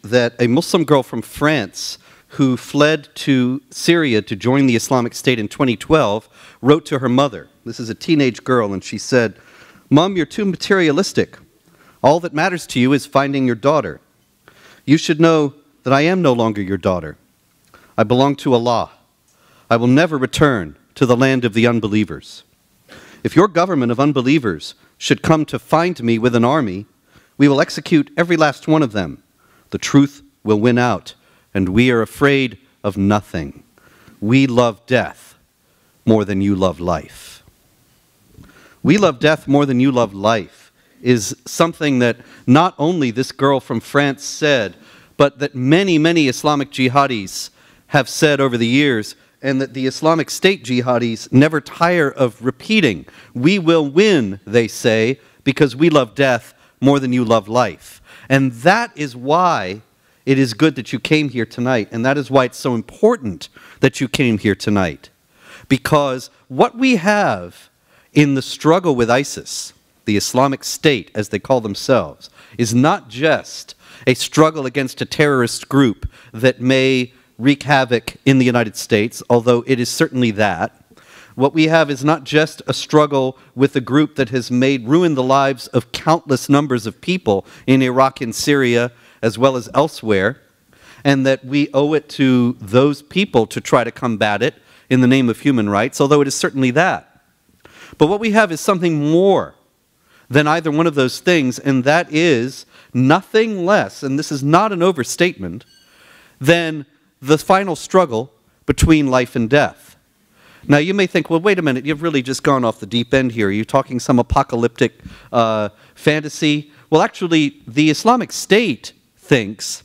that a Muslim girl from France who fled to Syria to join the Islamic State in 2012 wrote to her mother. This is a teenage girl, and she said, "Mom, you're too materialistic. All that matters to you is finding your daughter. You should know that I am no longer your daughter. I belong to Allah. I will never return to the land of the unbelievers. If your government of unbelievers should come to find me with an army, we will execute every last one of them. The truth will win out, and we are afraid of nothing. We love death more than you love life." We love death more than you love life is something that not only this girl from France said, but that many, many Islamic jihadis have said over the years, and that the Islamic State jihadis never tire of repeating. We will win, they say, because we love death more than you love life. And that is why it is good that you came here tonight, and that is why it's so important that you came here tonight. Because what we have in the struggle with ISIS, the Islamic State, as they call themselves, is not just a struggle against a terrorist group that may wreak havoc in the United States, although it is certainly that. What we have is not just a struggle with a group that has ruined the lives of countless numbers of people in Iraq and Syria, as well as elsewhere, and that we owe it to those people to try to combat it in the name of human rights, although it is certainly that. But what we have is something more than either one of those things, and that is nothing less, and this is not an overstatement, than the final struggle between life and death. Now, you may think, well, wait a minute, you've really just gone off the deep end here. Are you talking some apocalyptic fantasy? Well, actually, the Islamic State thinks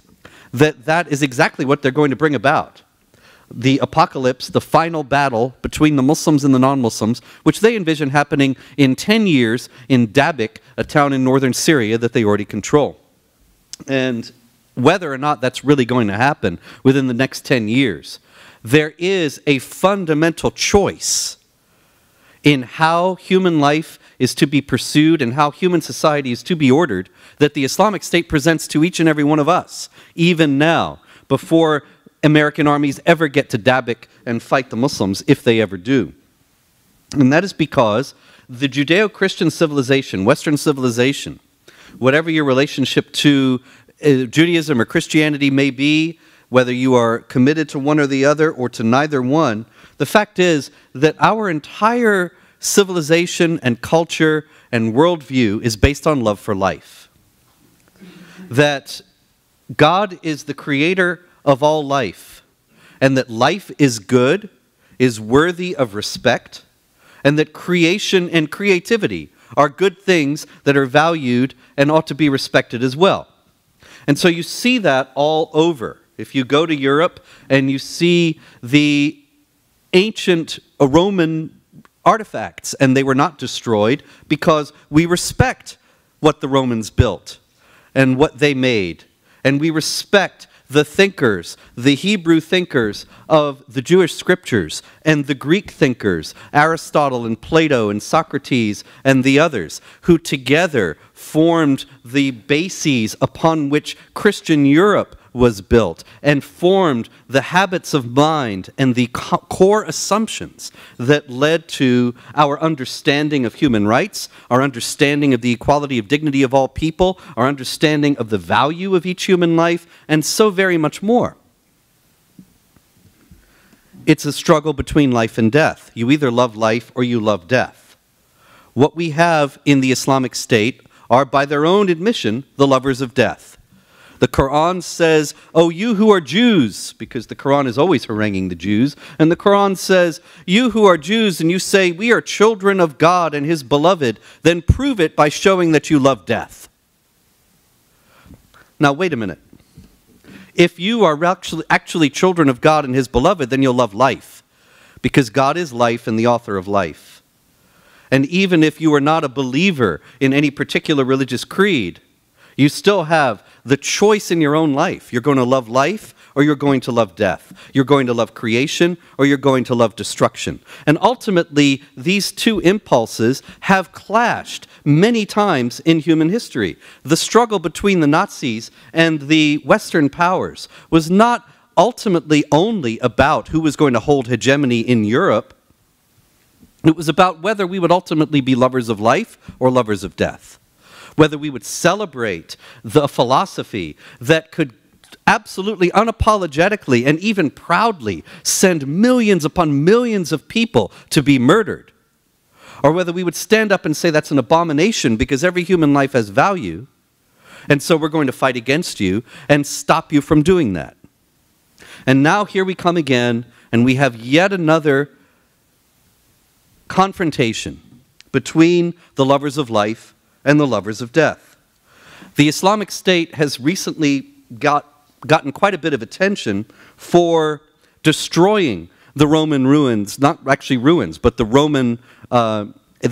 that that is exactly what they're going to bring about. The apocalypse, the final battle between the Muslims and the non-Muslims, which they envision happening in 10 years in Dabiq, a town in northern Syria that they already control. And whether or not that's really going to happen within the next 10 years, there is a fundamental choice in how human life is to be pursued and how human society is to be ordered that the Islamic State presents to each and every one of us, even now, before American armies ever get to Dabiq and fight the Muslims, if they ever do. And that is because the Judeo-Christian civilization, Western civilization, whatever your relationship to Judaism or Christianity may be, whether you are committed to one or the other or to neither one, the fact is that our entire civilization and culture and worldview is based on love for life. That God is the creator of all life, and that life is good, is worthy of respect, and that creation and creativity are good things that are valued and ought to be respected as well. And so you see that all over. If you go to Europe and you see the ancient Roman artifacts, and they were not destroyed because we respect what the Romans built and what they made. And we respect the thinkers, the Hebrew thinkers of the Jewish scriptures, and the Greek thinkers, Aristotle and Plato and Socrates and the others, who together formed the bases upon which Christian Europe was built and formed the habits of mind and the core assumptions that led to our understanding of human rights, our understanding of the equality of dignity of all people, our understanding of the value of each human life, and so very much more. It's a struggle between life and death. You either love life or you love death. What we have in the Islamic State are, by their own admission, the lovers of death. The Quran says, "Oh, you who are Jews," because the Quran is always haranguing the Jews, and the Quran says, "You who are Jews and you say, we are children of God and His beloved, then prove it by showing that you love death." Now, wait a minute. If you are actually children of God and His beloved, then you'll love life, because God is life and the author of life. And even if you are not a believer in any particular religious creed, You still have the choice in your own life. You're going to love life or you're going to love death. You're going to love creation or you're going to love destruction. And ultimately, these two impulses have clashed many times in human history. The struggle between the Nazis and the Western powers was not ultimately only about who was going to hold hegemony in Europe. It was about whether we would ultimately be lovers of life or lovers of death. Whether we would celebrate the philosophy that could absolutely unapologetically and even proudly send millions upon millions of people to be murdered, or whether we would stand up and say that's an abomination because every human life has value, and so we're going to fight against you and stop you from doing that. And now here we come again, and we have yet another confrontation between the lovers of life and the lovers of death. The Islamic State has recently gotten quite a bit of attention for destroying the Roman ruins, not actually ruins, but the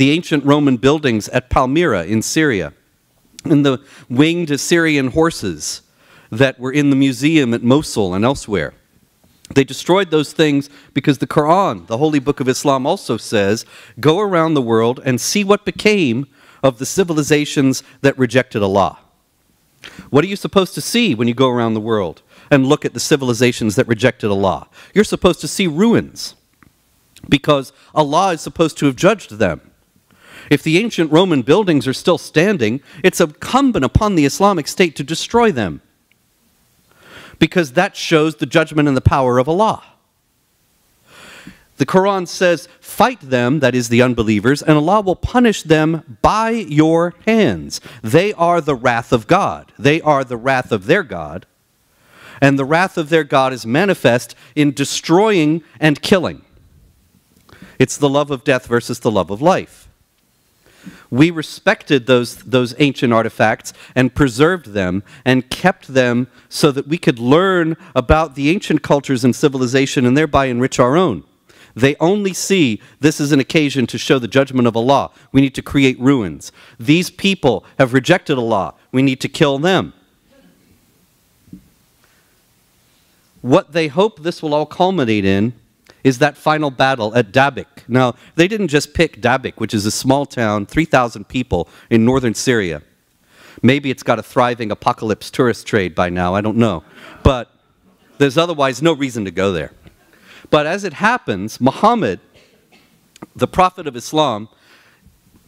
ancient Roman buildings at Palmyra in Syria, and the winged Assyrian horses that were in the museum at Mosul and elsewhere. They destroyed those things because the Quran, the holy book of Islam, also says, go around the world and see what became of the civilizations that rejected Allah. What are you supposed to see when you go around the world and look at the civilizations that rejected Allah? You're supposed to see ruins, because Allah is supposed to have judged them. If the ancient Roman buildings are still standing, it's incumbent upon the Islamic State to destroy them, because that shows the judgment and the power of Allah. The Quran says, fight them, that is the unbelievers, and Allah will punish them by your hands. They are the wrath of God. They are the wrath of their God. And the wrath of their God is manifest in destroying and killing. It's the love of death versus the love of life. We respected those ancient artifacts and preserved them and kept them so that we could learn about the ancient cultures and civilization and thereby enrich our own. They only see this as an occasion to show the judgment of Allah. We need to create ruins. These people have rejected Allah. We need to kill them. What they hope this will all culminate in is that final battle at Dabiq. Now, they didn't just pick Dabiq, which is a small town, 3,000 people in northern Syria. Maybe it's got a thriving apocalypse tourist trade by now, I don't know. But there's otherwise no reason to go there. But as it happens, Muhammad, the prophet of Islam,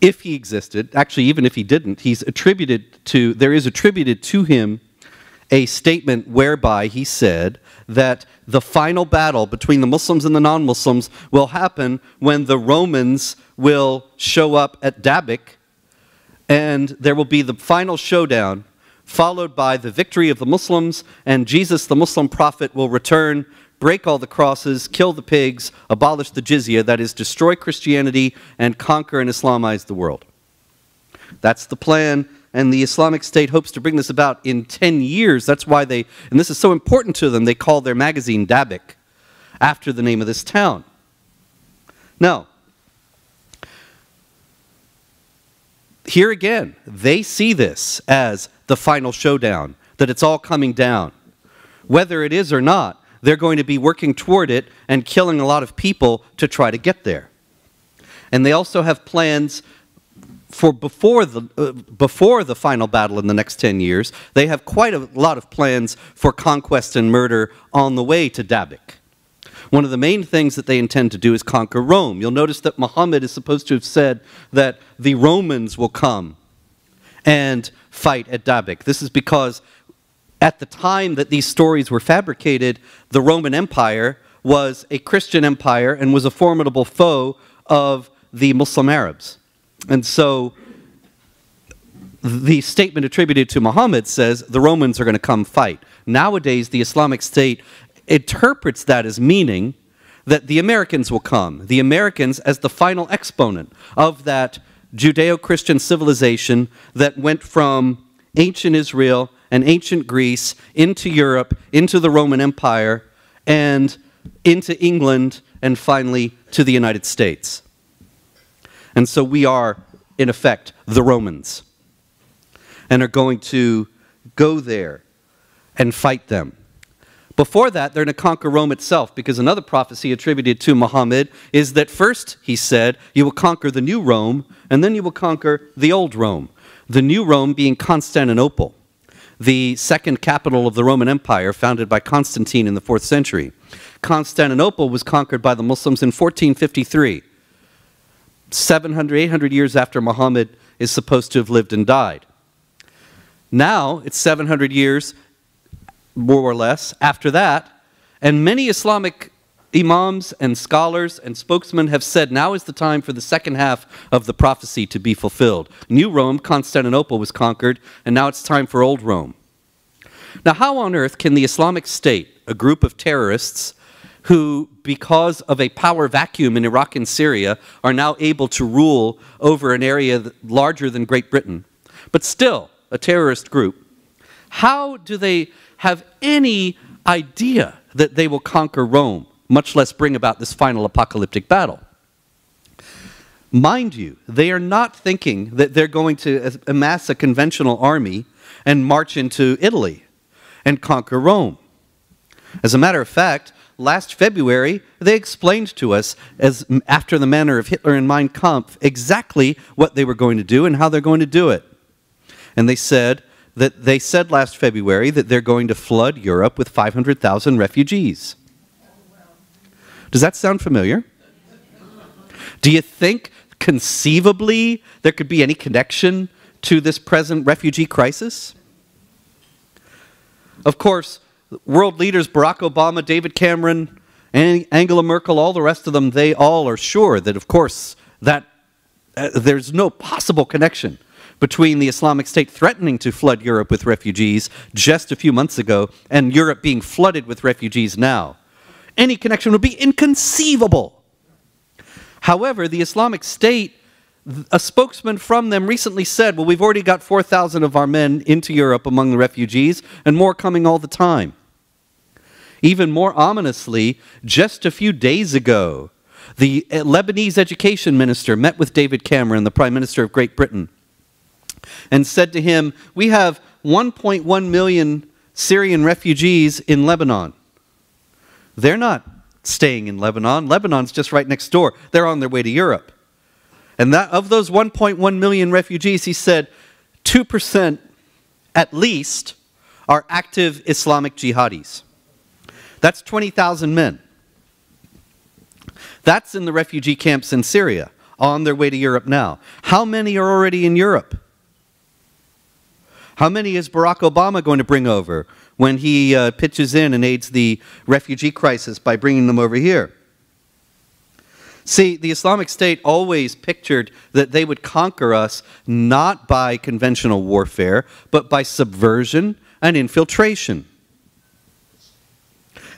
if he existed, actually even if he didn't, there is attributed to him a statement whereby he said that the final battle between the Muslims and the non-Muslims will happen when the Romans will show up at Dabiq, and there will be the final showdown, followed by the victory of the Muslims, and Jesus, the Muslim prophet, will return, break all the crosses, kill the pigs, abolish the jizya, that is, destroy Christianity and conquer and Islamize the world. That's the plan, and the Islamic State hopes to bring this about in 10 years. That's why they, and this is so important to them, they call their magazine Dabiq, after the name of this town. Now, here again, they see this as the final showdown, that it's all coming down. Whether it is or not, they're going to be working toward it and killing a lot of people to try to get there. And they also have plans for before the final battle in the next 10 years. They have quite a lot of plans for conquest and murder on the way to Dabiq. One of the main things that they intend to do is conquer Rome. You'll notice that Muhammad is supposed to have said that the Romans will come and fight at Dabiq. This is because at the time that these stories were fabricated, the Roman Empire was a Christian empire and was a formidable foe of the Muslim Arabs. And so the statement attributed to Muhammad says the Romans are going to come fight. Nowadays, the Islamic State interprets that as meaning that the Americans will come. The Americans as the final exponent of that Judeo-Christian civilization that went from ancient Israel and ancient Greece into Europe, into the Roman Empire, and into England, and finally to the United States. And so we are, in effect, the Romans. and are going to go there and fight them. Before that, they're going to conquer Rome itself, because another prophecy attributed to Muhammad is that first, he said, you will conquer the new Rome, and then you will conquer the old Rome. The new Rome being Constantinople, the second capital of the Roman Empire, founded by Constantine in the 4th century. Constantinople was conquered by the Muslims in 1453, 700, 800 years after Muhammad is supposed to have lived and died. Now, it's 700 years more or less after that, and many Islamic imams and scholars and spokesmen have said now is the time for the second half of the prophecy to be fulfilled. New Rome, Constantinople, was conquered, and now it's time for old Rome. Now, how on earth can the Islamic State, a group of terrorists who, because of a power vacuum in Iraq and Syria, are now able to rule over an area larger than Great Britain, but still a terrorist group, how do they have any idea that they will conquer Rome, much less bring about this final apocalyptic battle? Mind you, they are not thinking that they're going to amass a conventional army and march into Italy and conquer Rome. As a matter of fact, last February, they explained to us, as after the manner of Hitler and Mein Kampf, exactly what they were going to do and how they're going to do it. And they said last February that they're going to flood Europe with 500,000 refugees. Does that sound familiar? Do you think conceivably there could be any connection to this present refugee crisis? Of course, world leaders Barack Obama, David Cameron, Angela Merkel, all the rest of them, they all are sure that, of course, that there's no possible connection between the Islamic State threatening to flood Europe with refugees just a few months ago and Europe being flooded with refugees now. Any connection would be inconceivable. However, the Islamic State, a spokesman from them recently said, well, we've already got 4,000 of our men into Europe among the refugees, and more coming all the time. Even more ominously, just a few days ago, the Lebanese education minister met with David Cameron, the Prime Minister of Great Britain, and said to him, we have 1.1 million Syrian refugees in Lebanon. They're not staying in Lebanon. Lebanon's just right next door. They're on their way to Europe. And that, of those 1.1 million refugees, he said, 2% at least are active Islamic jihadis. That's 20,000 men. That's in the refugee camps in Syria, on their way to Europe now. How many are already in Europe? How many is Barack Obama going to bring over when he pitches in and aids the refugee crisis by bringing them over here? See, the Islamic State always pictured that they would conquer us not by conventional warfare, but by subversion and infiltration.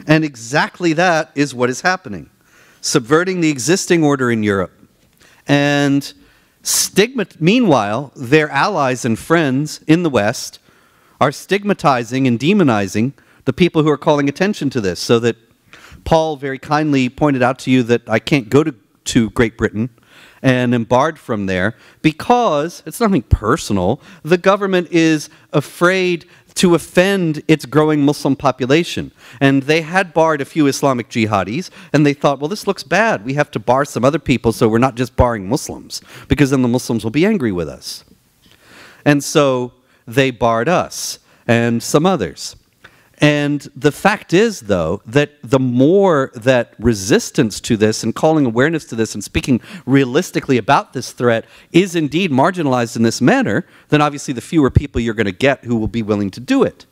And exactly that is what is happening. Subverting the existing order in Europe. And meanwhile, their allies and friends in the West are stigmatizing and demonizing the people who are calling attention to this, so that Paul very kindly pointed out to you that I can't go to Great Britain and am barred from there because it's nothing personal. The government is afraid to offend its growing Muslim population. And they had barred a few Islamic jihadis, and they thought, well, this looks bad. We have to bar some other people so we're not just barring Muslims, because then the Muslims will be angry with us. And so they barred us and some others. And the fact is, though, that the more that resistance to this and calling awareness to this and speaking realistically about this threat is indeed marginalized in this manner, then obviously the fewer people you're going to get who will be willing to do it.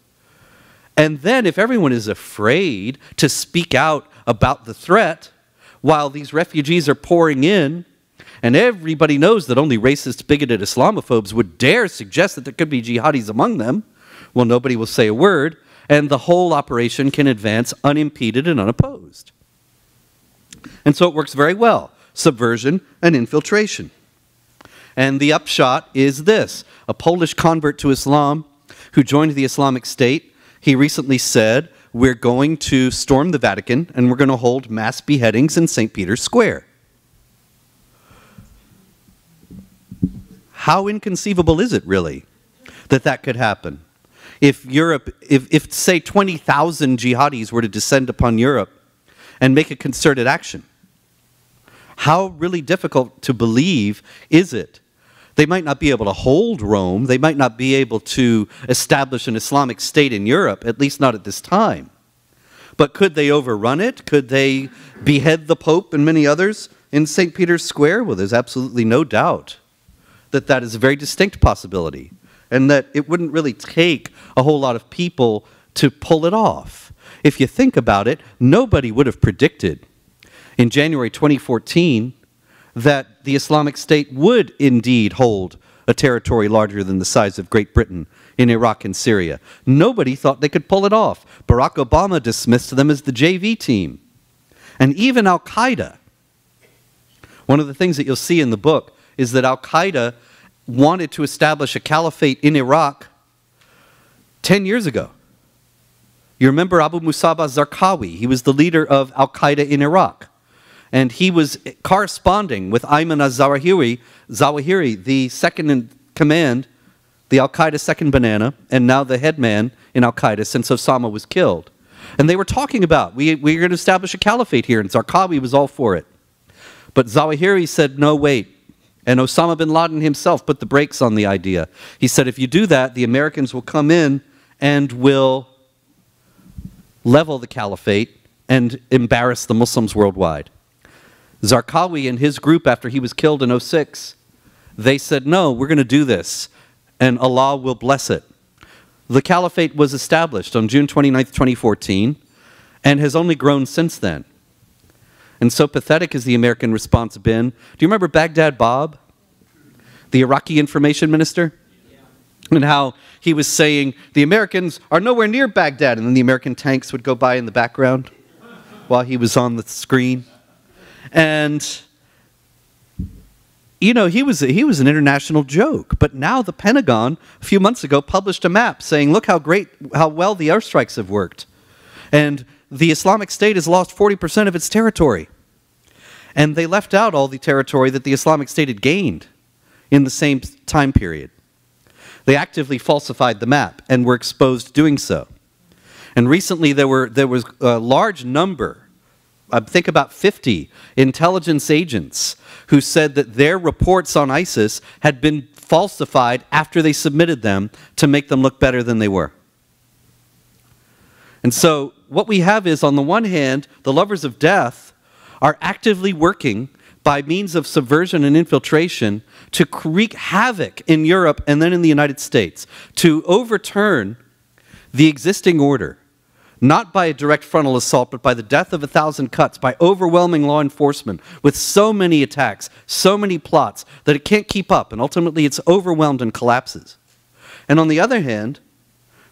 And then if everyone is afraid to speak out about the threat while these refugees are pouring in, and everybody knows that only racist, bigoted Islamophobes would dare suggest that there could be jihadis among them, well, nobody will say a word, and the whole operation can advance unimpeded and unopposed. And so it works very well, subversion and infiltration. And the upshot is this. A Polish convert to Islam who joined the Islamic State, he recently said, we're going to storm the Vatican and we're going to hold mass beheadings in St. Peter's Square. How inconceivable is it, really? that that could happen. If Europe, if say 20,000 jihadis were to descend upon Europe and make a concerted action, how really difficult to believe is it? They might not be able to hold Rome. They might not be able to establish an Islamic state in Europe, at least not at this time. But could they overrun it? Could they behead the Pope and many others in St. Peter's Square? Well, there's absolutely no doubt that that is a very distinct possibility, and that it wouldn't really take a whole lot of people to pull it off. If you think about it, nobody would have predicted in January 2014 that the Islamic State would indeed hold a territory larger than the size of Great Britain in Iraq and Syria. Nobody thought they could pull it off. Barack Obama dismissed them as the JV team. And even Al-Qaeda, one of the things that you'll see in the book is that Al-Qaeda wanted to establish a caliphate in Iraq 10 years ago. You remember Abu Musab al-Zarqawi? He was the leader of Al-Qaeda in Iraq. And he was corresponding with Ayman al-Zawahiri, the second in command, the Al-Qaeda second banana, and now the head man in Al-Qaeda since Osama was killed. And they were talking about, we're going to establish a caliphate here, and Zarqawi was all for it. But Zawahiri said, no, wait. And Osama bin Laden himself put the brakes on the idea. He said, if you do that, the Americans will come in and will level the caliphate and embarrass the Muslims worldwide. Zarqawi and his group, after he was killed in 2006, they said, no, we're going to do this, and Allah will bless it. The caliphate was established on June 29, 2014, and has only grown since then. And so pathetic has the American response been. Do you remember Baghdad Bob, the Iraqi information minister? Yeah. And how he was saying, the Americans are nowhere near Baghdad, and then the American tanks would go by in the background while he was on the screen. And, you know, he was an international joke. But now the Pentagon, a few months ago, published a map saying, look how well the airstrikes have worked. And the Islamic State has lost 40% of its territory. And they left out all the territory that the Islamic State had gained in the same time period. They actively falsified the map and were exposed doing so. And recently there was a large number, I think about 50 intelligence agents who said that their reports on ISIS had been falsified after they submitted them to make them look better than they were. And so what we have is, on the one hand, the lovers of death are actively working by means of subversion and infiltration to wreak havoc in Europe and then in the United States, to overturn the existing order. Not by a direct frontal assault, but by the death of 1,000 cuts, by overwhelming law enforcement with so many attacks, so many plots, that it can't keep up, and ultimately it's overwhelmed and collapses. And on the other hand,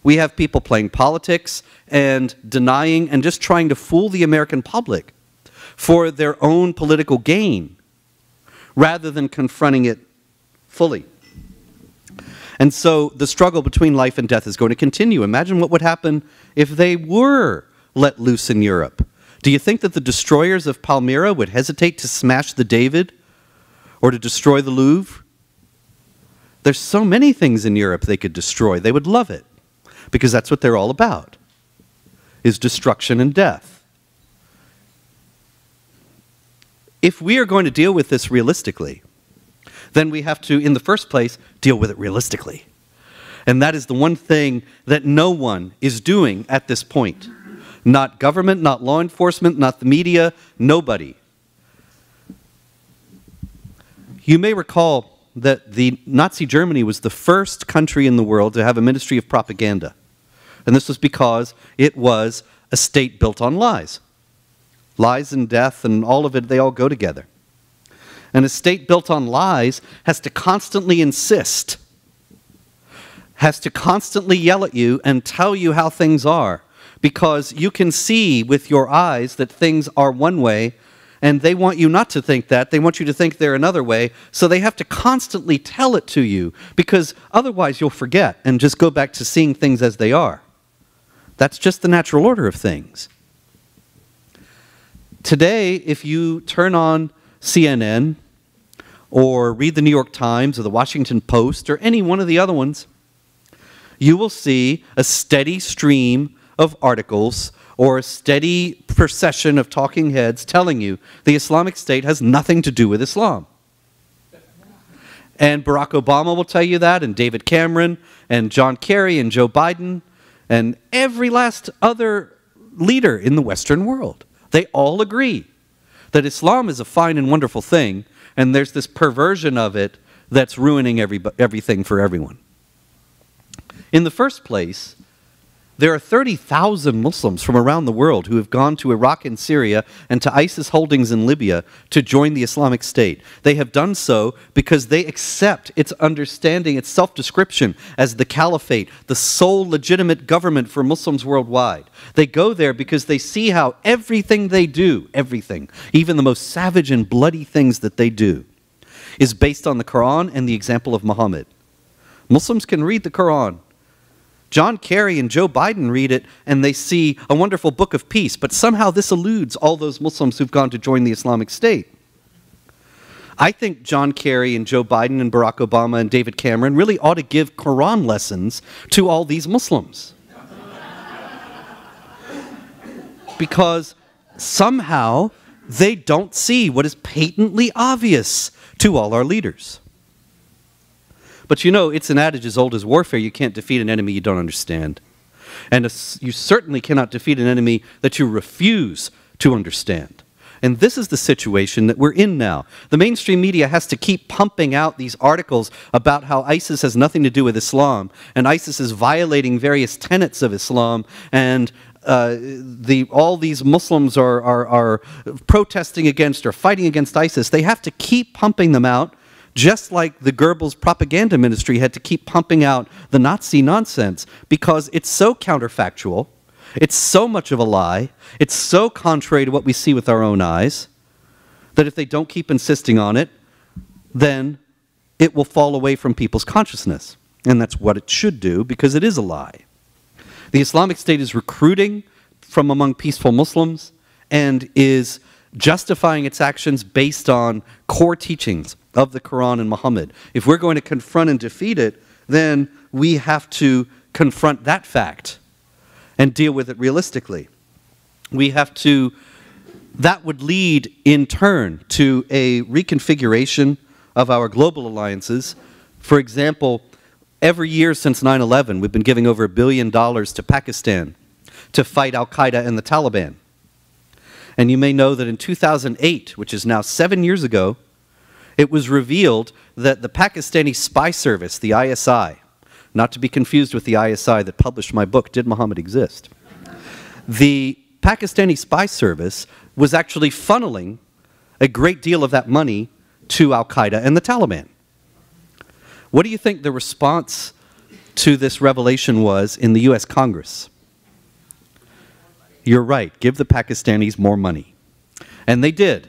we have people playing politics and denying and just trying to fool the American public for their own political gain, rather than confronting it fully. And so the struggle between life and death is going to continue. Imagine what would happen if they were let loose in Europe. Do you think that the destroyers of Palmyra would hesitate to smash the David or to destroy the Louvre? There's so many things in Europe they could destroy. They would love it, because that's what they're all about, is destruction and death. If we are going to deal with this realistically, then we have to, in the first place, deal with it realistically. And that is the one thing that no one is doing at this point. Not government, not law enforcement, not the media, nobody. You may recall that Nazi Germany was the first country in the world to have a ministry of propaganda. And this was because it was a state built on lies. Lies and death and all of it, they all go together. And a state built on lies has to constantly insist, has to constantly yell at you and tell you how things are, because you can see with your eyes that things are one way, and they want you not to think that. They want you to think they're another way, so they have to constantly tell it to you, because otherwise you'll forget and just go back to seeing things as they are. That's just the natural order of things. Today, if you turn on CNN or read the New York Times or the Washington Post or any one of the other ones, you will see a steady stream of articles or a steady procession of talking heads telling you the Islamic State has nothing to do with Islam. And Barack Obama will tell you that, and David Cameron, and John Kerry, and Joe Biden, and every last other leader in the Western world. They all agree that Islam is a fine and wonderful thing, and there's this perversion of it that's ruining everything for everyone. In the first place, there are 30,000 Muslims from around the world who have gone to Iraq and Syria and to ISIS holdings in Libya to join the Islamic State. They have done so because they accept its understanding, its self-description as the caliphate, the sole legitimate government for Muslims worldwide. They go there because they see how everything they do, everything, even the most savage and bloody things that they do, is based on the Quran and the example of Muhammad. Muslims can read the Quran. John Kerry and Joe Biden read it and they see a wonderful book of peace, but somehow this eludes all those Muslims who've gone to join the Islamic State. I think John Kerry and Joe Biden and Barack Obama and David Cameron really ought to give Quran lessons to all these Muslims. Because somehow they don't see what is patently obvious to all our leaders. But you know, it's an adage as old as warfare: you can't defeat an enemy you don't understand. And you certainly cannot defeat an enemy that you refuse to understand. And this is the situation that we're in now. The mainstream media has to keep pumping out these articles about how ISIS has nothing to do with Islam, and ISIS is violating various tenets of Islam, and all these Muslims are protesting against or fighting against ISIS. They have to keep pumping them out, just like the Goebbels propaganda ministry had to keep pumping out the Nazi nonsense, because it's so counterfactual, it's so much of a lie, it's so contrary to what we see with our own eyes, that if they don't keep insisting on it, then it will fall away from people's consciousness. And that's what it should do, because it is a lie. The Islamic State is recruiting from among peaceful Muslims and is justifying its actions based on core teachings of the Quran and Muhammad. If we're going to confront and defeat it, then we have to confront that fact and deal with it realistically. We have to, that would lead in turn to a reconfiguration of our global alliances. For example, every year since 9/11, we've been giving over $1 billion to Pakistan to fight Al-Qaeda and the Taliban. And you may know that in 2008, which is now 7 years ago, it was revealed that the Pakistani spy service, the ISI, not to be confused with the ISI that published my book, Did Muhammad Exist? The Pakistani spy service was actually funneling a great deal of that money to Al-Qaeda and the Taliban. What do you think the response to this revelation was in the US Congress? You're right, give the Pakistanis more money. And they did.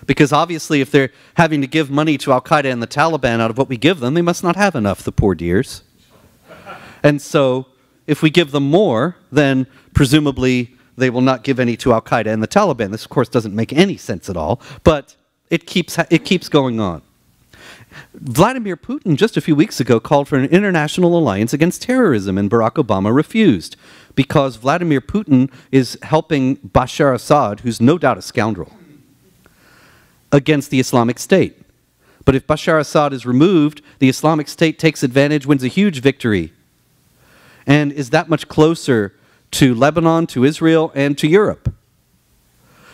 Because obviously if they're having to give money to Al-Qaeda and the Taliban out of what we give them, they must not have enough, the poor dears. And so if we give them more, then presumably they will not give any to Al-Qaeda and the Taliban. This, of course, doesn't make any sense at all, but it keeps going on. Vladimir Putin just a few weeks ago called for an international alliance against terrorism, and Barack Obama refused, because Vladimir Putin is helping Bashar Assad, who's no doubt a scoundrel, against the Islamic State. But if Bashar Assad is removed, the Islamic State takes advantage, wins a huge victory, and is that much closer to Lebanon, to Israel, and to Europe.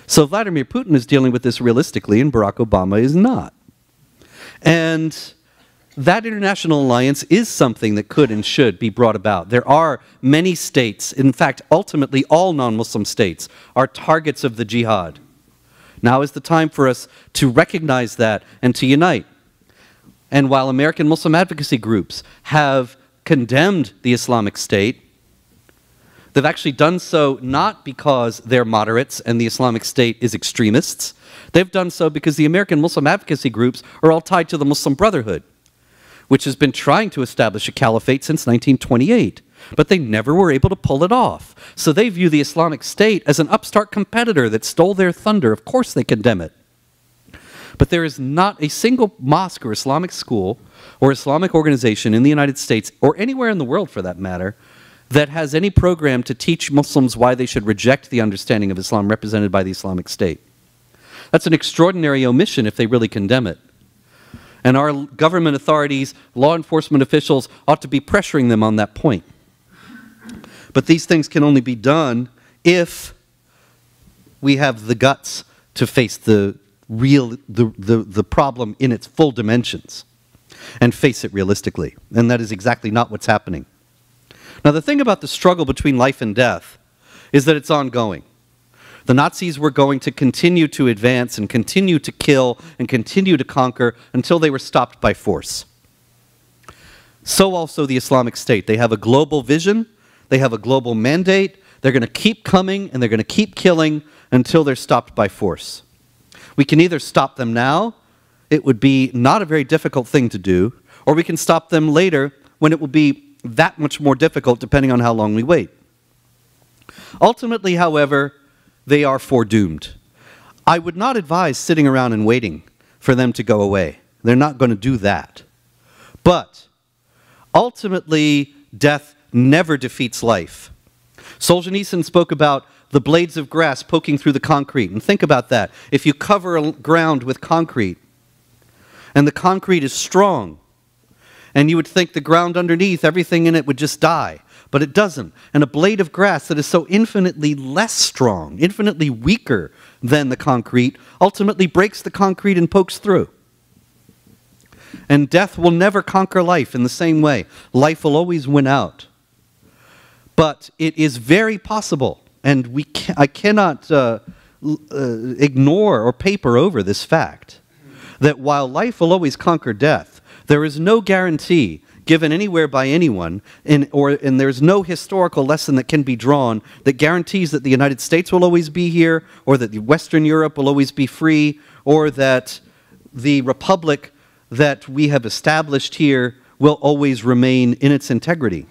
So Vladimir Putin is dealing with this realistically, and Barack Obama is not. And that international alliance is something that could and should be brought about. There are many states, in fact, ultimately all non-Muslim states, are targets of the jihad. Now is the time for us to recognize that and to unite. And while American Muslim advocacy groups have condemned the Islamic State, they've actually done so not because they're moderates and the Islamic State is extremists. They've done so because the American Muslim advocacy groups are all tied to the Muslim Brotherhood, which has been trying to establish a caliphate since 1928. But they never were able to pull it off. So they view the Islamic State as an upstart competitor that stole their thunder. Of course they condemn it. But there is not a single mosque or Islamic school or Islamic organization in the United States, or anywhere in the world for that matter, that has any program to teach Muslims why they should reject the understanding of Islam represented by the Islamic State. That's an extraordinary omission if they really condemn it. And our government authorities, law enforcement officials, ought to be pressuring them on that point. But these things can only be done if we have the guts to face the problem in its full dimensions and face it realistically. And that is exactly not what's happening. Now, the thing about the struggle between life and death is that it's ongoing. The Nazis were going to continue to advance and continue to kill and continue to conquer until they were stopped by force. So also the Islamic State. They have a global vision. They have a global mandate. They're going to keep coming and they're going to keep killing until they're stopped by force. We can either stop them now. It would be not a very difficult thing to do, or we can stop them later when it will be that much more difficult depending on how long we wait. Ultimately, however, they are foredoomed. I would not advise sitting around and waiting for them to go away. They're not going to do that. But ultimately, death never defeats life. Solzhenitsyn spoke about the blades of grass poking through the concrete. And think about that. If you cover ground with concrete, and the concrete is strong, and you would think the ground underneath, everything in it would just die. But it doesn't. And a blade of grass that is so infinitely less strong, infinitely weaker than the concrete, ultimately breaks the concrete and pokes through. And death will never conquer life in the same way. Life will always win out. But it is very possible, and I cannot ignore or paper over this fact, that while life will always conquer death, there is no guarantee given anywhere by anyone, and there's no historical lesson that can be drawn that guarantees that the United States will always be here, or that Western Europe will always be free, or that the republic that we have established here will always remain in its integrity.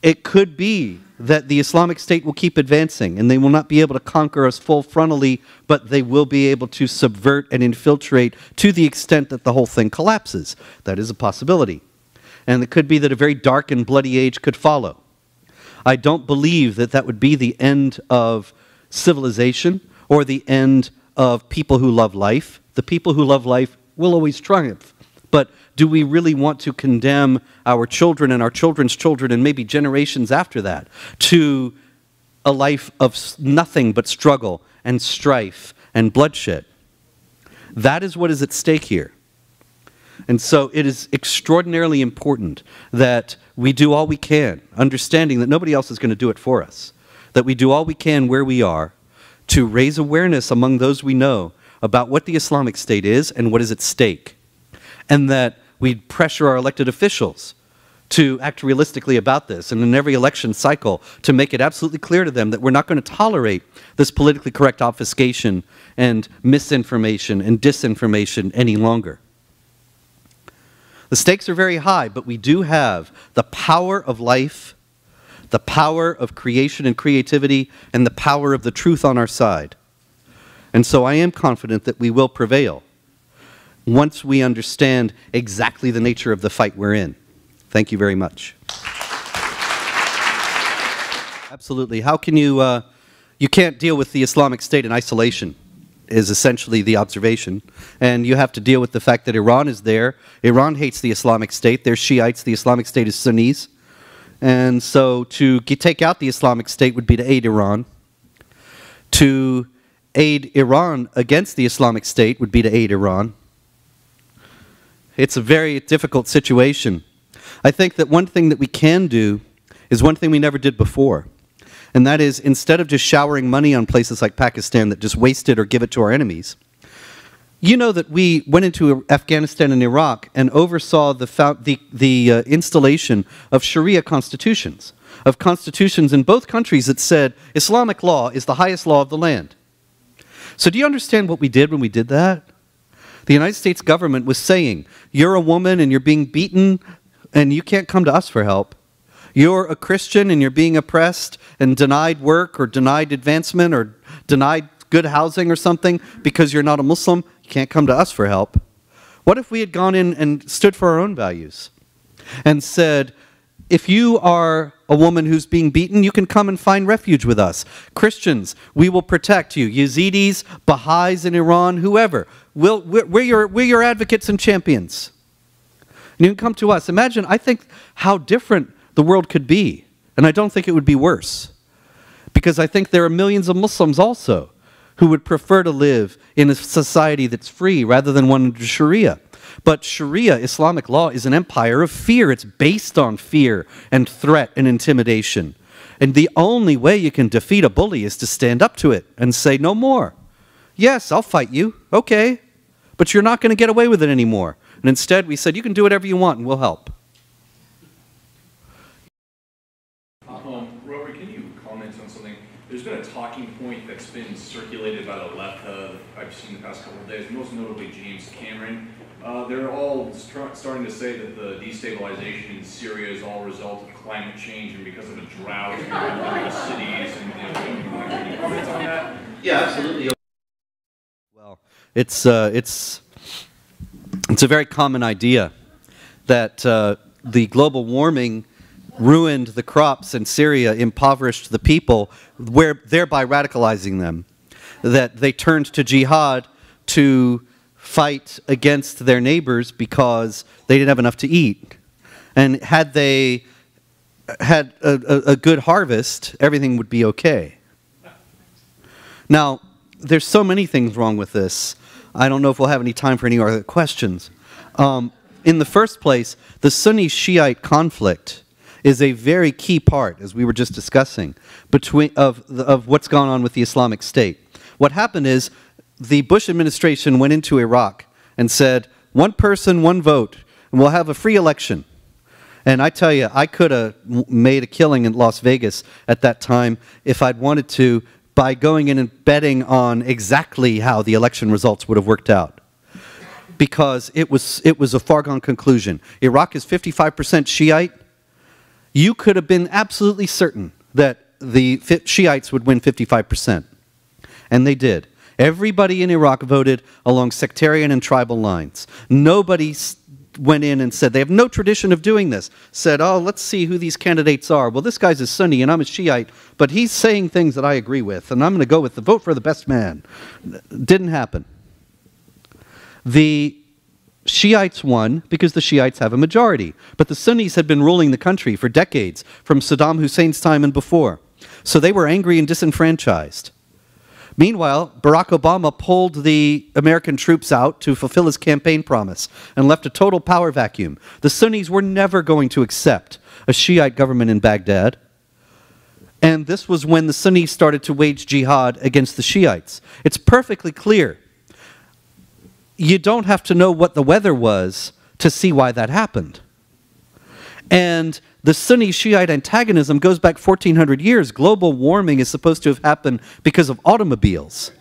It could be that the Islamic State will keep advancing and they will not be able to conquer us full frontally, but they will be able to subvert and infiltrate to the extent that the whole thing collapses. That is a possibility. And it could be that a very dark and bloody age could follow. I don't believe that that would be the end of civilization or the end of people who love life. The people who love life will always triumph. But do we really want to condemn our children and our children's children and maybe generations after that to a life of nothing but struggle and strife and bloodshed? That is what is at stake here. And so it is extraordinarily important that we do all we can, understanding that nobody else is going to do it for us, that we do all we can where we are to raise awareness among those we know about what the Islamic State is and what is at stake. And that we pressure our elected officials to act realistically about this, and in every election cycle to make it absolutely clear to them that we're not going to tolerate this politically correct obfuscation and misinformation and disinformation any longer. The stakes are very high, but we do have the power of life, the power of creation and creativity, and the power of the truth on our side. And so I am confident that we will prevail once we understand exactly the nature of the fight we're in. Thank you very much. Absolutely. How can you, you can't deal with the Islamic State in isolation, is essentially the observation. And you have to deal with the fact that Iran is there. Iran hates the Islamic State. They're Shiites. The Islamic State is Sunnis. And so to take out the Islamic State would be to aid Iran. To aid Iran against the Islamic State would be to aid Iran. It's a very difficult situation. I think that one thing that we can do is one thing we never did before. And that is, instead of just showering money on places like Pakistan that just waste it or give it to our enemies, you know that we went into Afghanistan and Iraq and oversaw the installation of Sharia constitutions, of constitutions in both countries that said Islamic law is the highest law of the land. So do you understand what we did when we did that? The United States government was saying, you're a woman and you're being beaten and you can't come to us for help. You're a Christian and you're being oppressed and denied work or denied advancement or denied good housing or something because you're not a Muslim, you can't come to us for help. What if we had gone in and stood for our own values and said, if you are a woman who's being beaten, you can come and find refuge with us. Christians, we will protect you. Yazidis, Baha'is in Iran, whoever. We're your advocates and champions. And you can come to us. Imagine, I think, how different the world could be. And I don't think it would be worse. Because I think there are millions of Muslims also who would prefer to live in a society that's free rather than one under Sharia. But Sharia, Islamic law, is an empire of fear. It's based on fear and threat and intimidation. And the only way you can defeat a bully is to stand up to it and say, no more. Yes, I'll fight you. Okay. But you're not going to get away with it anymore. And instead, we said, you can do whatever you want and we'll help. Robert, can you comment on something? There's been a talking point that's been circulated by the left I've seen the past couple of days, most notably James Cameron. They're all starting to say that the destabilization in Syria is all a result of climate change and because of a drought in the cities. And can you comment on that? Yeah, absolutely. Well, it's a very common idea that the global warming ruined the crops in Syria, impoverished the people, thereby radicalizing them. That they turned to jihad to fight against their neighbors because they didn't have enough to eat. And had they had a good harvest, everything would be okay. Now, there's so many things wrong with this. I don't know if we'll have any time for any other questions. In the first place, the Sunni-Shiite conflict is a very key part, as we were just discussing, of what's gone on with the Islamic State. What happened is the Bush administration went into Iraq and said, one person, one vote, and we'll have a free election. And I tell you, I could have made a killing in Las Vegas at that time if I'd wanted to by going in and betting on exactly how the election results would have worked out. Because it was a foregone conclusion. Iraq is 55% Shiite. You could have been absolutely certain that the Shiites would win 55%. And they did. Everybody in Iraq voted along sectarian and tribal lines. Nobody went in and said, they have no tradition of doing this, said, oh, let's see who these candidates are. Well, this guy's a Sunni and I'm a Shiite, but he's saying things that I agree with, and I'm going to go with the vote for the best man. Didn't happen. The Shiites won because the Shiites have a majority, but the Sunnis had been ruling the country for decades, from Saddam Hussein's time and before. So they were angry and disenfranchised. Meanwhile, Barack Obama pulled the American troops out to fulfill his campaign promise and left a total power vacuum. The Sunnis were never going to accept a Shiite government in Baghdad. And this was when the Sunnis started to wage jihad against the Shiites. It's perfectly clear. You don't have to know what the weather was to see why that happened. And the Sunni-Shiite antagonism goes back 1,400 years. Global warming is supposed to have happened because of automobiles.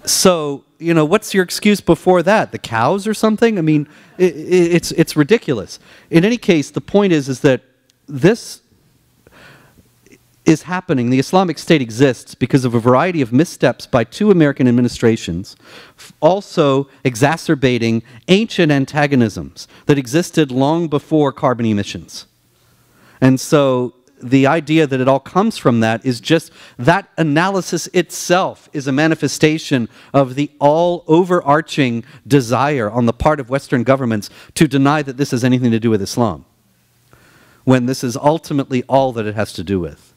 So, you know, what's your excuse before that? The cows or something? I mean, it's ridiculous. In any case, the point is that this is happening. The Islamic State exists because of a variety of missteps by two American administrations, also exacerbating ancient antagonisms that existed long before carbon emissions. And so the idea that it all comes from that is just, that analysis itself is a manifestation of the all overarching desire on the part of Western governments to deny that this has anything to do with Islam, when this is ultimately all that it has to do with.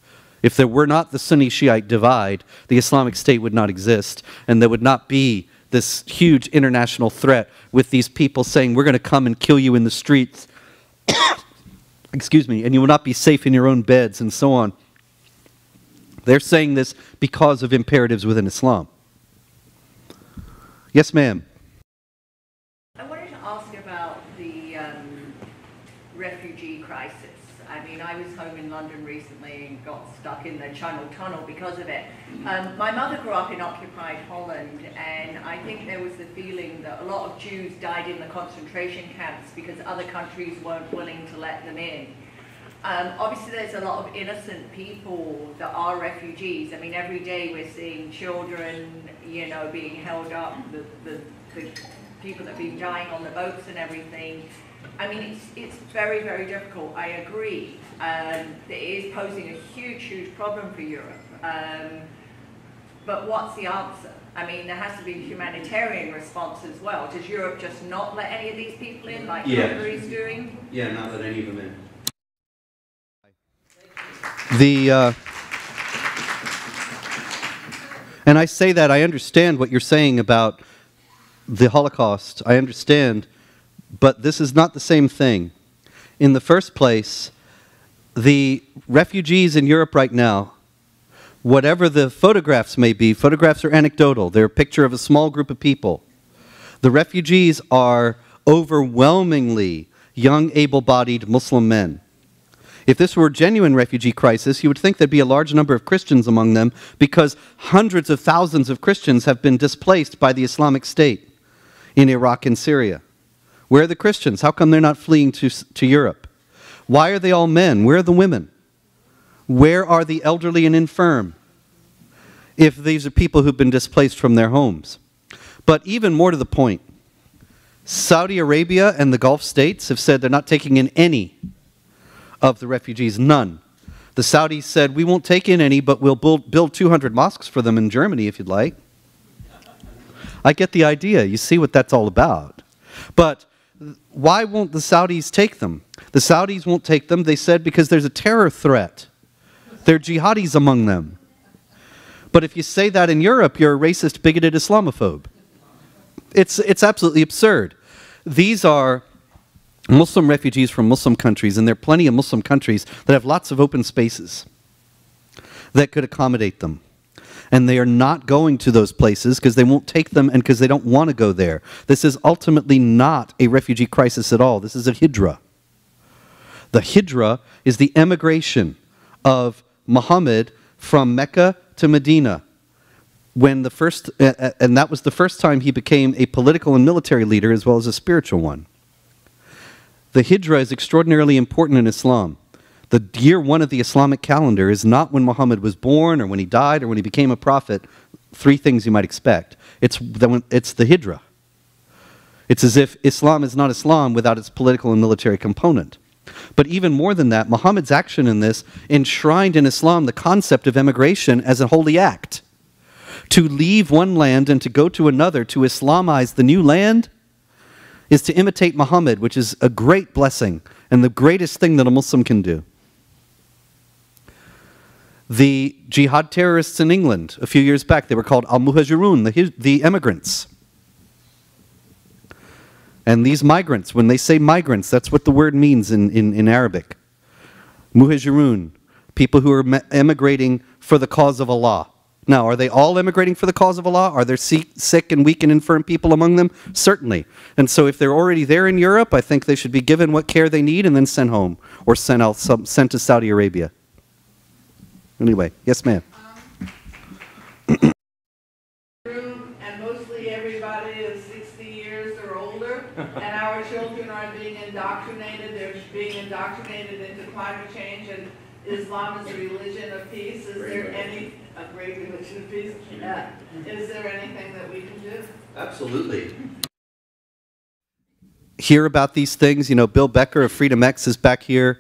If there were not the Sunni-Shiite divide, the Islamic State would not exist, and there would not be this huge international threat with these people saying, we're going to come and kill you in the streets, excuse me, and you will not be safe in your own beds, and so on. They're saying this because of imperatives within Islam. Yes, ma'am. I wanted to ask about the refugee crisis. I mean, I was home in London recently and got stuck in the Channel Tunnel because of it. My mother grew up in occupied Holland, and I think there was the feeling that a lot of Jews died in the concentration camps because other countries weren't willing to let them in. Obviously, there's a lot of innocent people that are refugees. I mean, every day we're seeing children, you know, being held up, the people that have been dying on the boats and everything. I mean, it's very, very difficult. I agree. It is posing a huge, huge problem for Europe. But what's the answer? I mean, there has to be a humanitarian response as well. Does Europe just not let any of these people in like Hungary's doing? Yeah, not let any of them in. And I say that, I understand what you're saying about the Holocaust. I understand, but this is not the same thing. In the first place, the refugees in Europe right now, whatever the photographs may be, photographs are anecdotal. They're a picture of a small group of people. The refugees are overwhelmingly young, able-bodied Muslim men. If this were a genuine refugee crisis, you would think there'd be a large number of Christians among them because hundreds of thousands of Christians have been displaced by the Islamic State in Iraq and Syria. Where are the Christians? How come they're not fleeing to Europe? Why are they all men? Where are the women? Where are the elderly and infirm? If these are people who've been displaced from their homes. But even more to the point, Saudi Arabia and the Gulf states have said they're not taking in any of the refugees, none. The Saudis said, we won't take in any, but we'll build 200 mosques for them in Germany if you'd like. I get the idea. You see what that's all about. But why won't the Saudis take them? The Saudis won't take them, they said, because there's a terror threat. There are jihadis among them. But if you say that in Europe, you're a racist, bigoted Islamophobe. It's absolutely absurd. These are Muslim refugees from Muslim countries, and there are plenty of Muslim countries that have lots of open spaces that could accommodate them. And they are not going to those places because they won't take them and because they don't want to go there. This is ultimately not a refugee crisis at all. This is a hijra. The hijra is the emigration of Muhammad from Mecca to Medina. When the first, and that was the first time he became a political and military leader as well as a spiritual one. The hijra is extraordinarily important in Islam. The year 1 of the Islamic calendar is not when Muhammad was born or when he died or when he became a prophet. 3 things you might expect. It's the hijra. It's as if Islam is not Islam without its political and military component. But even more than that, Muhammad's action in this enshrined in Islam the concept of emigration as a holy act. To leave one land and to go to another, to Islamize the new land, is to imitate Muhammad, which is a great blessing and the greatest thing that a Muslim can do. The jihad terrorists in England, a few years back, they were called al-Muhajirun, the immigrants. And these migrants, when they say migrants, that's what the word means in Arabic. Muhajirun, people who are emigrating for the cause of Allah. Now, are they all emigrating for the cause of Allah? Are there sick and weak and infirm people among them? Certainly. And so if they're already there in Europe, I think they should be given what care they need and then sent home or sent to Saudi Arabia. Anyway, yes, ma'am. And mostly everybody is 60 years or older, and our children are being indoctrinated. They're being indoctrinated into climate change, and Islam is a religion of peace. Is there a great religion of peace? Is there anything that we can do? Absolutely. Hear about these things. You know, Bill Becker of Freedom X is back here.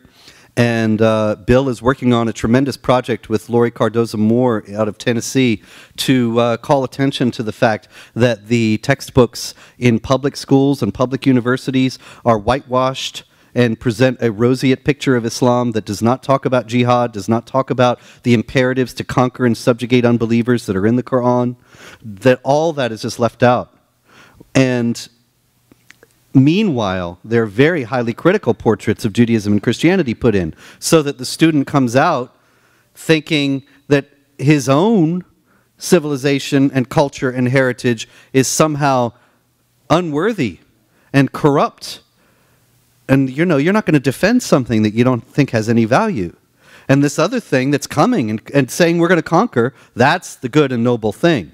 And Bill is working on a tremendous project with Lori Cardoza Moore out of Tennessee to call attention to the fact that the textbooks in public schools and public universities are whitewashed and present a roseate picture of Islam that does not talk about jihad, does not talk about the imperatives to conquer and subjugate unbelievers that are in the Quran, that all that is just left out. And meanwhile, there are very highly critical portraits of Judaism and Christianity put in, so that the student comes out thinking that his own civilization and culture and heritage is somehow unworthy and corrupt. And you know, you're not going to defend something that you don't think has any value. And this other thing that's coming and saying we're going to conquer, that's the good and noble thing.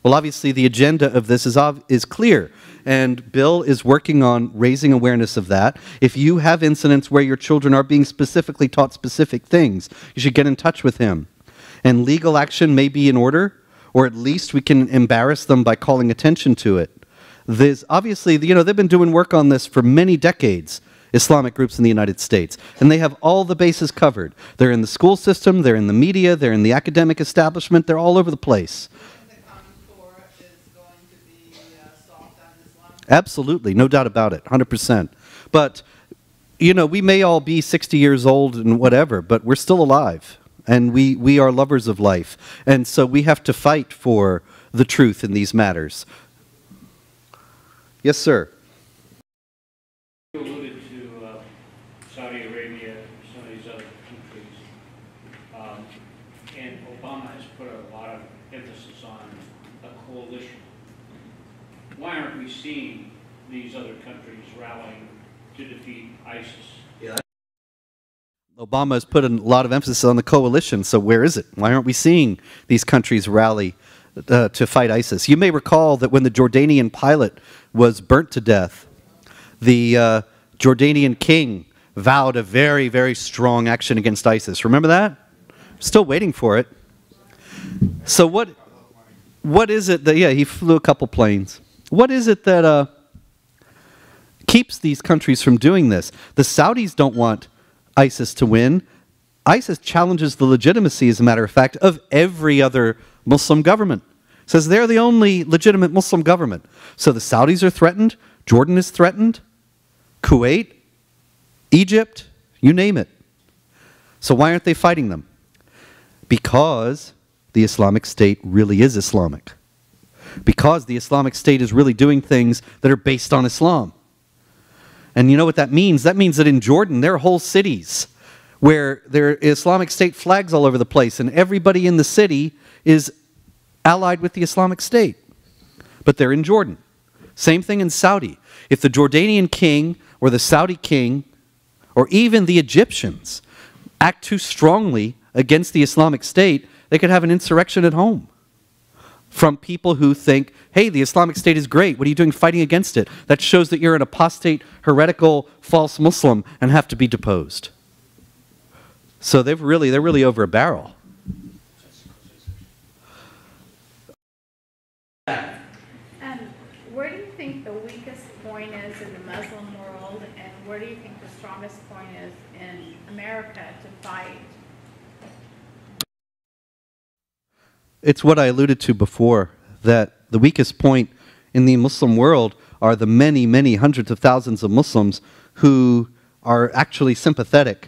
Well, obviously, the agenda of this is clear, and Bill is working on raising awareness of that. If you have incidents where your children are being specifically taught specific things, you should get in touch with him. And legal action may be in order, or at least we can embarrass them by calling attention to it. There's obviously, they've been doing work on this for many decades, Islamic groups in the United States, and they have all the bases covered. They're in the school system, they're in the media, they're in the academic establishment, they're all over the place. Absolutely, no doubt about it, 100%. But, we may all be 60 years old and whatever, but we're still alive, and we are lovers of life. And so we have to fight for the truth in these matters. Yes, sir. You alluded to Saudi Arabia, some of these other countries, and Obama has put a lot of emphasis on a coalition. Why aren't we seeing these other countries rallying to defeat ISIS? Yeah. Obama has put a lot of emphasis on the coalition, so where is it? Why aren't we seeing these countries rally to fight ISIS? You may recall that when the Jordanian pilot was burnt to death, the Jordanian king vowed a very, very strong action against ISIS. Remember that? Still waiting for it. So what is it that, yeah, he flew a couple planes. What is it that keeps these countries from doing this? The Saudis don't want ISIS to win. ISIS challenges the legitimacy, as a matter of fact, of every other Muslim government. Says they're the only legitimate Muslim government. So the Saudis are threatened, Jordan is threatened, Kuwait, Egypt, you name it. So why aren't they fighting them? Because the Islamic State really is Islamic. Because the Islamic State is really doing things that are based on Islam. And you know what that means? That means that in Jordan, there are whole cities where there are Islamic State flags all over the place, and everybody in the city is allied with the Islamic State. But they're in Jordan. Same thing in Saudi. If the Jordanian king or the Saudi king or even the Egyptians act too strongly against the Islamic State, they could have an insurrection at home from people who think, hey, the Islamic State is great. What are you doing fighting against it? That shows that you're an apostate, heretical, false Muslim and have to be deposed. So they're really over a barrel. Where do you think the weakest point is in the Muslim world, and where do you think the strongest point is in America to fight? It's what I alluded to before, that the weakest point in the Muslim world are the many, many hundreds of thousands of Muslims who are actually sympathetic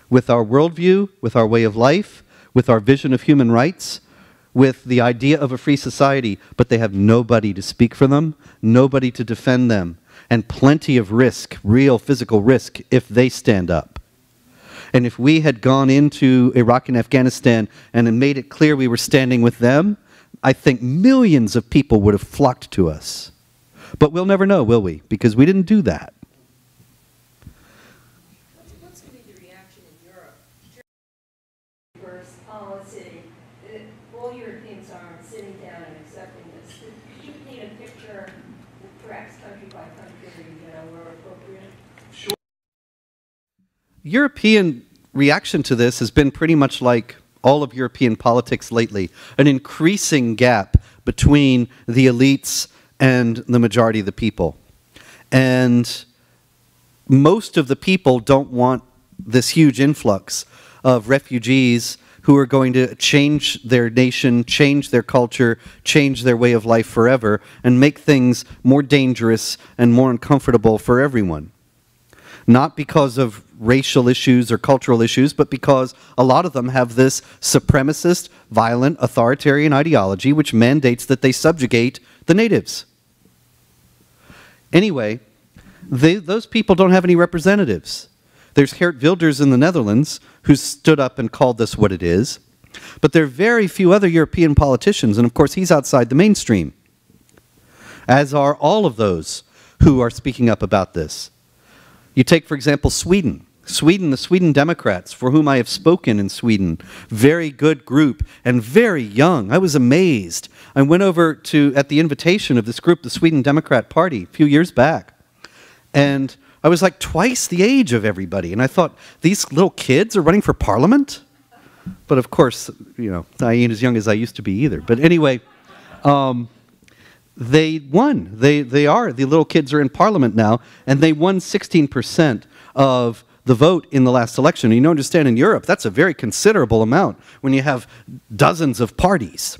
with our worldview, with our way of life, with our vision of human rights, with the idea of a free society, but they have nobody to speak for them, nobody to defend them, and plenty of risk, real physical risk, if they stand up. And if we had gone into Iraq and Afghanistan and made it clear we were standing with them, I think millions of people would have flocked to us. But we'll never know, will we? Because we didn't do that. What's going to be the reaction in Europe? First policy, all Europeans are sitting down and accepting this. Could you paint a picture, perhaps country by country, where appropriate? Sure. European reaction to this has been pretty much like all of European politics lately, an increasing gap between the elites and the majority of the people. And most of the people don't want this huge influx of refugees who are going to change their nation, change their culture, change their way of life forever, and make things more dangerous and more uncomfortable for everyone. Not because of racial issues or cultural issues, but because a lot of them have this supremacist, violent, authoritarian ideology which mandates that they subjugate the natives. Anyway, those people don't have any representatives. There's Geert Wilders in the Netherlands who stood up and called this what it is, but there are very few other European politicians, and of course he's outside the mainstream, as are all of those who are speaking up about this. You take, for example, Sweden. Sweden, the Sweden Democrats, for whom I have spoken in Sweden, very good group and very young. I was amazed. I went over to, at the invitation of this group, the Sweden Democrat Party, a few years back, and I was like twice the age of everybody, and I thought, these little kids are running for parliament? But of course, you know, I ain't as young as I used to be either. But anyway, they won. They are. The little kids are in parliament now, and they won 16% of the vote in the last election. And you understand, in Europe, that's a very considerable amount when you have dozens of parties.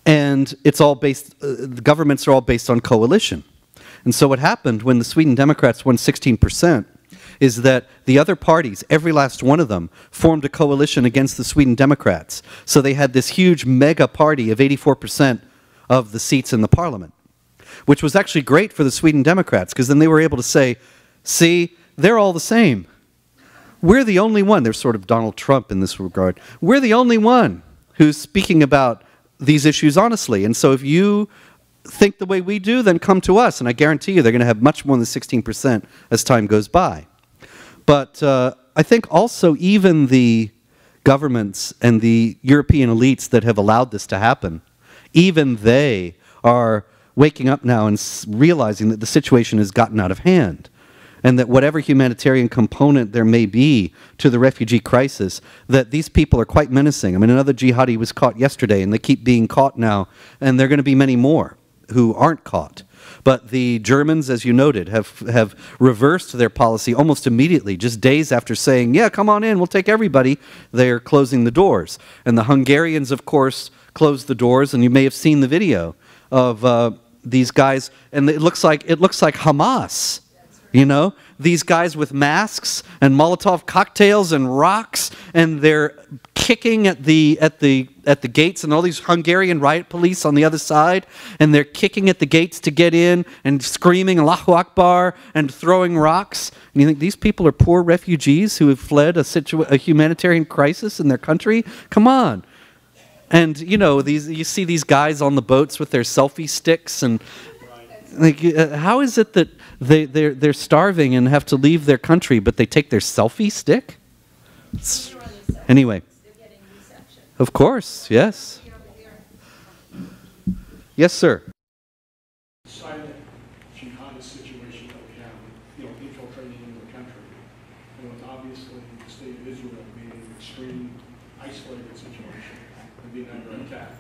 And it's all based, the governments are all based on coalition. And so what happened when the Sweden Democrats won 16% is that the other parties, every last one of them, formed a coalition against the Sweden Democrats. So they had this huge mega party of 84% of the seats in the parliament, which was actually great for the Sweden Democrats, because then they were able to say, see, they're all the same. We're the only one, they're sort of Donald Trump in this regard, we're the only one who's speaking about these issues honestly. And so if you think the way we do, then come to us. And I guarantee you they're going to have much more than 16% as time goes by. But I think also even the governments and the European elites that have allowed this to happen, even they are waking up now and realizing that the situation has gotten out of hand, and that whatever humanitarian component there may be to the refugee crisis, that these people are quite menacing. I mean, another jihadi was caught yesterday, and they keep being caught now, and there are going to be many more who aren't caught. But the Germans, as you noted, have reversed their policy almost immediately, just days after saying, yeah, come on in, we'll take everybody. They're closing the doors. And the Hungarians, of course, closed the doors, and you may have seen the video of these guys, and it looks like Hamas. You know, these guys with masks and Molotov cocktails and rocks, and they're kicking at the gates, and all these Hungarian riot police on the other side, and they're kicking at the gates to get in and screaming Allahu Akbar and throwing rocks. And you think these people are poor refugees who have fled a humanitarian crisis in their country? Come on. And you know, you see these guys on the boats with their selfie sticks, and like, how is it that they're starving and have to leave their country, but they take their selfie stick? Anyway, of course, yes. Yes, sir. Silent jihadist situation that we have, you know, infiltrating into the country, and with obviously the state of Israel being an extreme isolated situation and being under attack.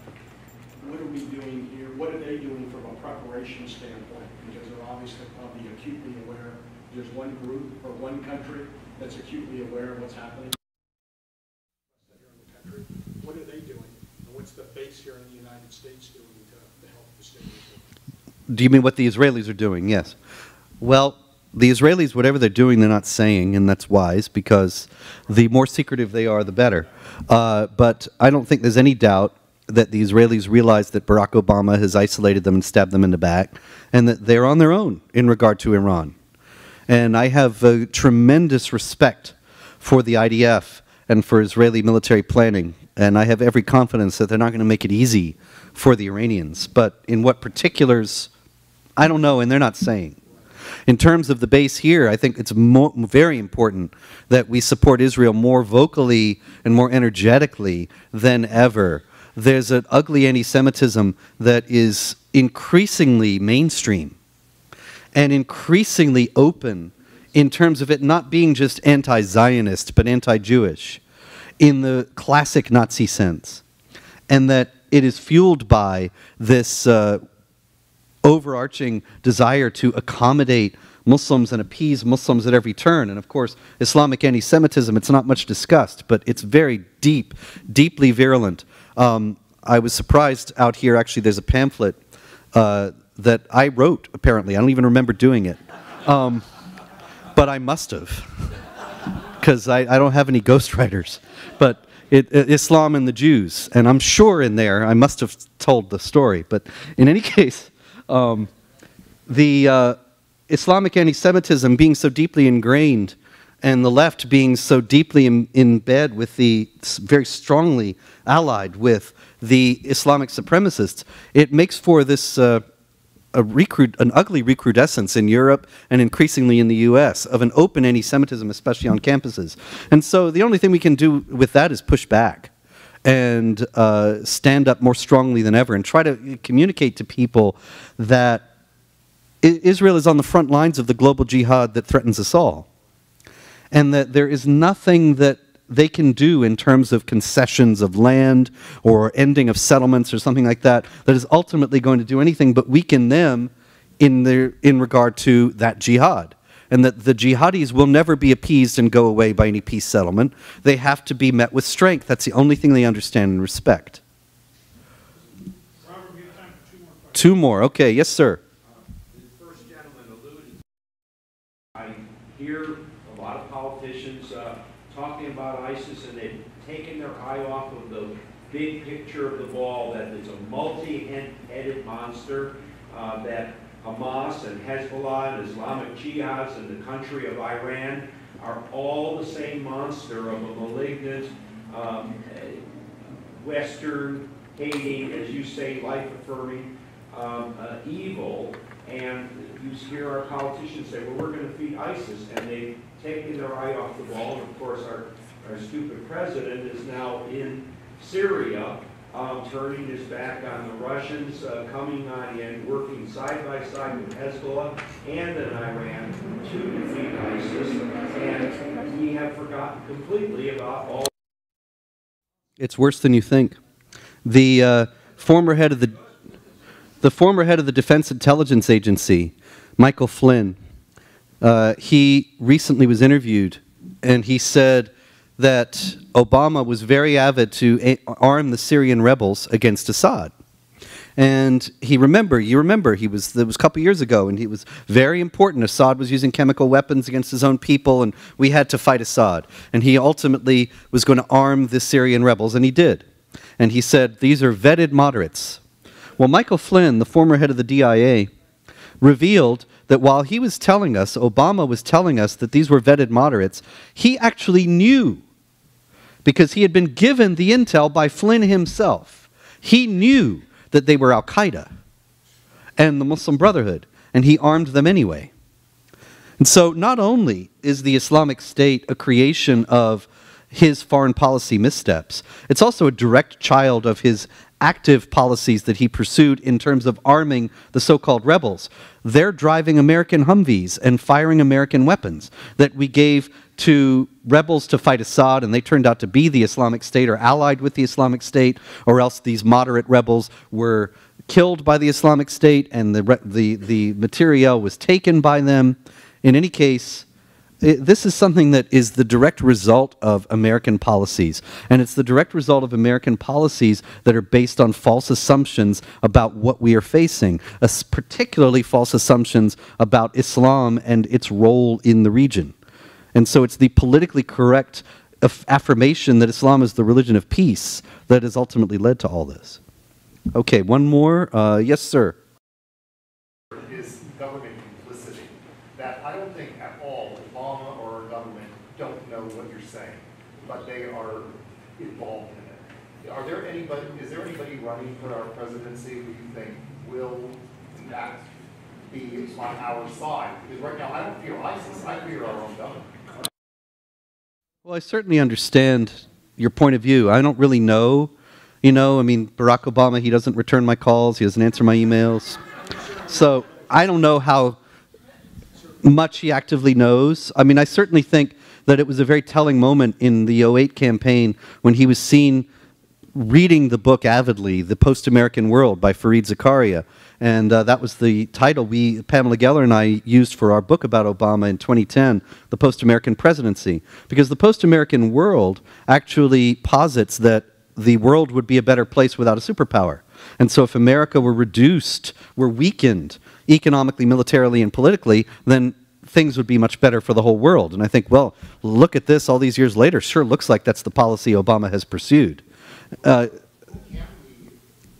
What are we doing here? What are they doing from a preparation standpoint? Because they're obviously probably acutely aware. There's one group or one country that's acutely aware of what's happening here in the country. What are they doing? And what's the base here in the United States doing to help the state of Israel? Do you mean what the Israelis are doing? Yes. Well, the Israelis, whatever they're doing, they're not saying, and that's wise, because the more secretive they are, the better. But I don't think there's any doubt that the Israelis realize that Barack Obama has isolated them and stabbed them in the back, and that they're on their own in regard to Iran. And I have tremendous respect for the IDF and for Israeli military planning, and I have every confidence that they're not going to make it easy for the Iranians. But in what particulars, I don't know, and they're not saying. In terms of the base here, I think it's very important that we support Israel more vocally and more energetically than ever. There's an ugly anti-Semitism that is increasingly mainstream and increasingly open in terms of it not being just anti-Zionist but anti-Jewish in the classic Nazi sense, and that it is fueled by this overarching desire to accommodate Muslims and appease Muslims at every turn. And of course, Islamic anti-Semitism, it's not much discussed, but it's very deep, deeply virulent. I was surprised out here, actually, there's a pamphlet that I wrote, apparently. I don't even remember doing it. But I must have, because I don't have any ghostwriters. But Islam and the Jews, and I'm sure in there I must have told the story. But in any case, the Islamic anti-Semitism being so deeply ingrained, and the left being so deeply in bed with very strongly allied with the Islamic supremacists, it makes for this an ugly recrudescence in Europe and increasingly in the U.S. of an open anti-Semitism, especially on campuses. And so the only thing we can do with that is push back and stand up more strongly than ever and try to communicate to people that Israel is on the front lines of the global jihad that threatens us all, and that there is nothing that they can do in terms of concessions of land or ending of settlements or something like that that is ultimately going to do anything but weaken them in regard to that jihad. And that the jihadis will never be appeased and go away by any peace settlement. They have to be met with strength. That's the only thing they understand and respect. Robert, we have time for 2 more questions. 2 more. Okay. Yes, sir. The first gentleman alluded. I hear a lot of politicians talking about ISIS, and they've taken their eye off of the big picture of the ball, that it's a multi-headed monster, that Hamas and Hezbollah and Islamic Jihads and the country of Iran are all the same monster of a malignant, Western, hating, as you say, life-affirming evil. And you hear our politicians say, well, we're going to defeat ISIS, and they've taken their eye off the ball. And of course, our stupid president is now in Syria, turning his back on the Russians, coming on in, working side by side with Hezbollah and in Iran to defeat ISIS. And we have forgotten completely about all. It's worse than you think. The former head of the former head of the Defense Intelligence Agency, Michael Flynn, he recently was interviewed, and he said that Obama was very avid to arm the Syrian rebels against Assad. And you remember, that was a couple years ago, and it was very important. Assad was using chemical weapons against his own people, and we had to fight Assad. And he ultimately was going to arm the Syrian rebels, and he did. And he said, these are vetted moderates. Well, Michael Flynn, the former head of the DIA, revealed that while he was telling us, Obama was telling us that these were vetted moderates, he actually knew, because he had been given the intel by Flynn himself. He knew that they were Al-Qaeda and the Muslim Brotherhood, and he armed them anyway. And so not only is the Islamic State a creation of his foreign policy missteps, it's also a direct child of his active policies that he pursued in terms of arming the so-called rebels. They're driving American Humvees and firing American weapons that we gave to rebels to fight Assad, and they turned out to be the Islamic State or allied with the Islamic State, or else these moderate rebels were killed by the Islamic State and the materiel was taken by them. In any case, this is something that is the direct result of American policies, and it's the direct result of American policies that are based on false assumptions about what we are facing, particularly false assumptions about Islam and its role in the region. And so it's the politically correct affirmation that Islam is the religion of peace that has ultimately led to all this. Okay, one more. Yes, sir. Is government complicity. That I don't think at all Obama or our government don't know what you're saying, but they are involved in it. Is there anybody running for our presidency who you think will, in fact, be on our side? Because right now I don't fear ISIS, I fear our own government. Well, I certainly understand your point of view. I don't really know. You know, I mean, Barack Obama, he doesn't return my calls, he doesn't answer my emails. So I don't know how much he actively knows. I mean, I certainly think that it was a very telling moment in the 2008 campaign when he was seen reading the book avidly, The Post-American World by Fareed Zakaria. And that was the title Pamela Geller and I used for our book about Obama in 2010, The Post-American Presidency. Because the post-American world actually posits that the world would be a better place without a superpower. And so if America were weakened economically, militarily, and politically, then things would be much better for the whole world. And I think, well, look at this all these years later. Sure looks like that's the policy Obama has pursued.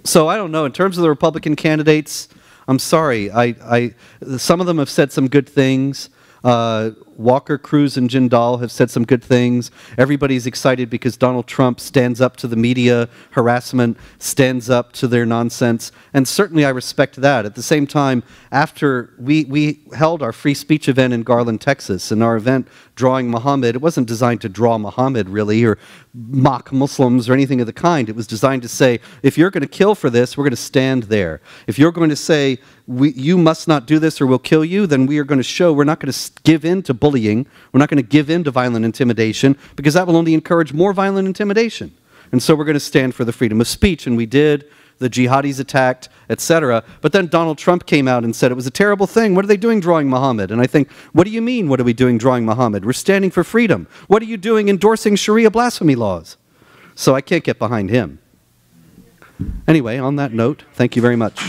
So I don't know. In terms of the Republican candidates, I'm sorry. Some of them have said some good things. Walker, Cruz, and Jindal have said some good things. Everybody's excited because Donald Trump stands up to the media harassment, stands up to their nonsense, and certainly I respect that. At the same time, after we held our free speech event in Garland, Texas, and our event Drawing Muhammad, it wasn't designed to draw Muhammad, really, or mock Muslims or anything of the kind. It was designed to say, if you're going to kill for this, we're going to stand there. If you're going to say, you must not do this or we'll kill you, then we are going to show we're not going to give in to bullying, we're not going to give in to violent intimidation, because that will only encourage more violent intimidation. And so we're going to stand for the freedom of speech, and we did. The jihadis attacked, etc. But then Donald Trump came out and said it was a terrible thing. What are they doing drawing Muhammad? And I think, what do you mean, what are we doing drawing Muhammad? We're standing for freedom. What are you doing endorsing Sharia blasphemy laws? So I can't get behind him. Anyway, on that note, thank you very much.